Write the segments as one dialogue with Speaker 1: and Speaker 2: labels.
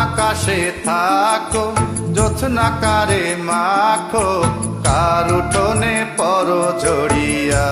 Speaker 1: আকাশে থাকো, জ্যোৎস্নাকারে মাখো, কার উঠোনে পর ঝরিয়া।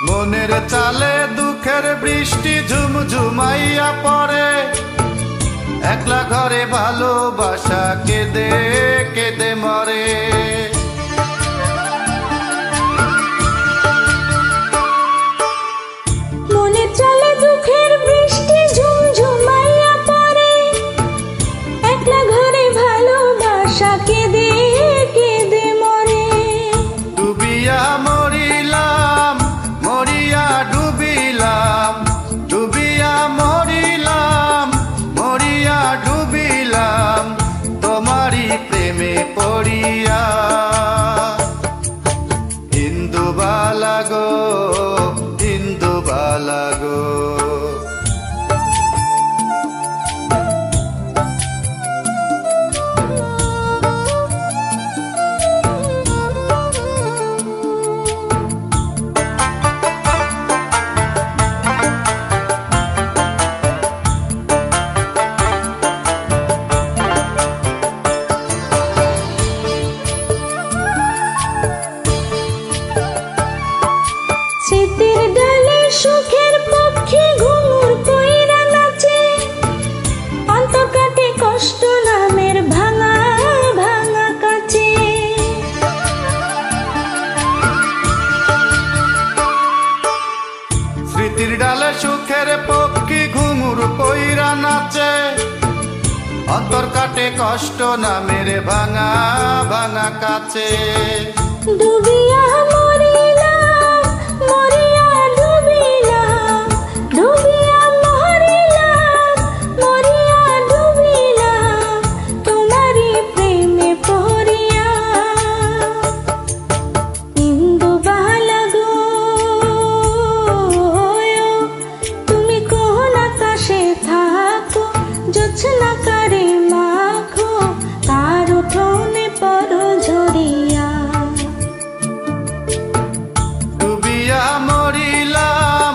Speaker 1: মনের চালে দুঃখের বৃষ্টি ঝুমঝুমাইয়া পড়ে, একলা ঘরে ভালোবাসা কেঁদে কেঁদে মরে।
Speaker 2: মনের চালে দুঃখের বৃষ্টি ঝুমঝুমাইয়া পড়ে, একলা ঘরে ভালোবাসা কেঁদে কেঁদে মরে।
Speaker 1: ডুবিয়া মরিলাম, মরিয়া ডুবিলাম, ডুবিয়া মরিলাম, মরিয়া ডুবিলাম, তোমারই প্রেমে পড়িয়া। ইন্দুবালা গো, ইন্দুবালা গো,
Speaker 2: স্মৃতির ডালে সুখের পক্ষী ঘুঙুর কইরা নাচে, অন্তর কাটে কষ্ট নামের ভাঙা ভাঙা কাচে।
Speaker 1: স্মৃতির ডালে সুখের পক্ষী ঘুঙুর কইরা নাচে, অন্তর কাটে কষ্ট নামের ভাঙা ভাঙা কাছে।
Speaker 2: ডুবিয়া মরিলাম, মরিয়া ডুবিলাম, ডুবিয়া মরিলাম, মরিয়া ডুবিলাম, তোমারই প্রেমে পড়িয়া। ইন্দুবালা গো, তুমি কোন আকাশে থাকো, জ্যোৎস্নাকারে মাখো, কার উঠোনে পর ঝরিয়া।
Speaker 1: ডুবিয়া মরিলাম,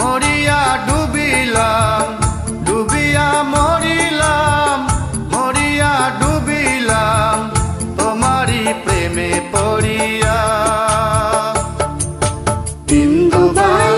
Speaker 1: মরিয়া ডুবিলাম, ডুবিয়া মরিলাম, মরিয়া ডুবিলাম, তোমারই প্রেমে পড়িয়া। ইন্দুবালা